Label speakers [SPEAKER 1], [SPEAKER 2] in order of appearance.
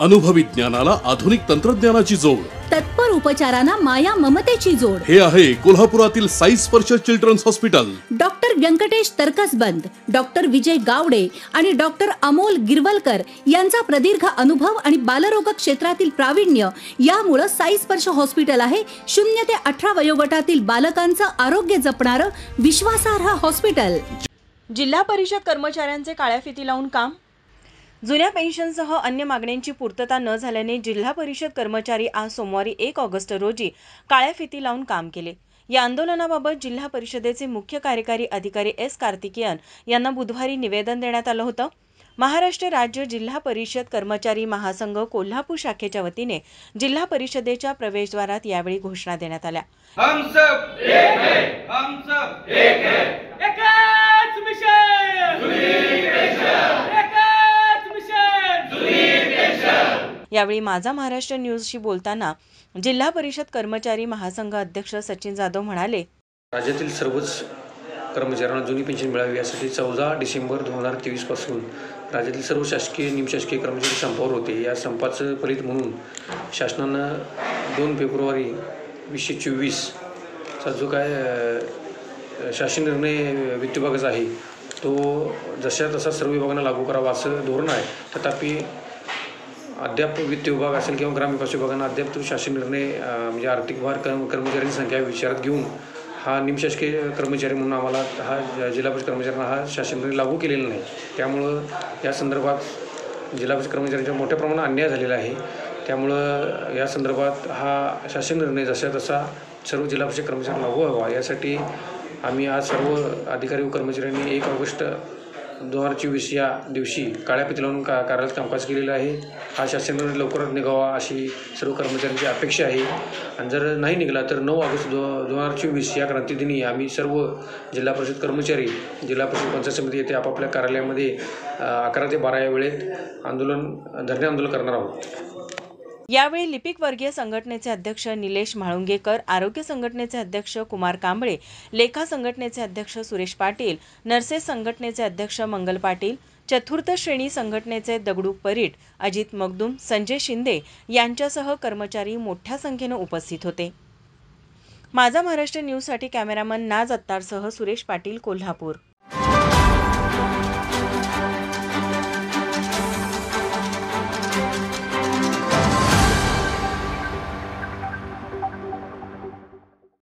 [SPEAKER 1] अनुभवी ज्ञानाला आधुनिक तंत्रज्ञानाची जोड,
[SPEAKER 2] तत्पर उपचारांना माया ममतेची जोड.
[SPEAKER 1] हे आहे कोल्हापुरातील Sai Sparsh children's hospital.
[SPEAKER 2] Doctor Venkatesh Taraksaband, doctor Vijay Gawade आणि डॉक्टर अमोल गिरवलकर यांचा प्रदीर्घ अनुभव आणि बालरोग क्षेत्रातील प्रावीण्य यामुळे साई स्पर्श हॉस्पिटल आहे 0 ते 18 वयोगटातील बालकांचं आरोग्य जपणारं विश्वासार्ह हॉस्पिटल.
[SPEAKER 3] जिल्हा परिषद कर्मचाऱ्यांचे काळ्या फिती लावून काम. जुन्या पेन्शनसह अन्य मागण्यांची पूर्तता न झाल्याने जिल्हा परिषद कर्मचारी आज सोमवारी 1 ऑगस्ट रोजी काळ्या फिती लावून काम केले. या आंदोलनाबाबत जिल्हा परिषदेचे मुख्य कार्यकारी अधिकारी एस कार्तिकेयन यांना बुधवारी निवेदन देण्यात आलं होतं. महाराष्ट्र राज्य जिल्हा परिषद कर्मचारी महासंघ कोल्हापूर शाखेच्या वतीने जिल्हा परिषदेच्या प्रवेशद्वारात यावेळी घोषणा देण्यात आल्या.
[SPEAKER 4] हम सब एक है, हम सब एक है, एकच मिशन, जुनी पेन्शन, एकच मिशन, जुनी पेन्शन.
[SPEAKER 3] यावेळी माझा महाराष्ट्र न्यूजशी बोलताना जिल्हा परिषद कर्मचारी महासंघ अध्यक्ष सचिन जाधव म्हणाले,
[SPEAKER 5] राज्यातील सर्वच कर्मचाऱ्यांना जुनी पेन्शन मिळावी यासाठी 14 डिसेंबर 2023 पासून राज्यातील सर्व शासकीय निमशासकीय कर्मचारी संपावर होते. या संपाचं फलित म्हणून शासनानं 2 फेब्रुवारी 2024 चा जो काय शासन निर्णय वित्त विभागाचा आहे तो जशा तसा सर्व विभागांना लागू करावा असं धोरण आहे. तथापि अद्याप वित्त विभाग असेल किंवा ग्रामविकास विभागांना अद्याप तो शासन निर्णय म्हणजे आर्थिक भार कर्मचाऱ्यांची संख्या विचारात घेऊन हा निमशासकीय कर्मचारी म्हणून आम्हाला हा जिल्हा परिषद कर्मचाऱ्यांना हा शासन निर्णय लागू केलेला नाही. त्यामुळं या संदर्भात जिल्हा परिषद कर्मचाऱ्यांच्या मोठ्या प्रमाणात अन्याय झालेला आहे. त्यामुळं या संदर्भात हा शासन निर्णय जसा तसा सर्व जिल्हा परिषद कर्मचाऱ्यांना लागू व्हावा यासाठी आम्ही आज सर्व अधिकारी व कर्मचाऱ्यांनी 1 ऑगस्ट 2024 या दिवशी काळ्या फिती लावून कार्यालयात कामकाज केलेलं आहे. हा शासन निर्णय लवकरच निघावा अशी सर्व कर्मचाऱ्यांची अपेक्षा आहे. आणि जर नाही निघाला तर 9 ऑगस्ट 2024 या क्रांतिदिनी आम्ही सर्व जिल्हा परिषद कर्मचारी जिल्हा परिषद पंचायत समिती येथे आपापल्या कार्यालयामध्ये 11 ते 12 या वेळेत धरणे आंदोलन करणार आहोत.
[SPEAKER 3] यावेळी लिपिक वर्गीय संघटनेचे अध्यक्ष निलेश म्हाळुंगेकर, आरोग्य संघटनेचे अध्यक्ष कुमार कांबळे, लेखा संघटनेचे अध्यक्ष सुरेश पाटील, नर्सेस संघटनेचे अध्यक्ष मंगल पाटील, चतुर्थ श्रेणी संघटनेचे दगडू परीट, अजित मगदूम, संजय शिंदे यांच्यासह कर्मचारी मोठ्या संख्येने उपस्थित होते. माझा महाराष्ट्र न्यूजसाठी कॅमेरामन नाज अत्तारसह सुरेश पाटील, कोल्हापूर.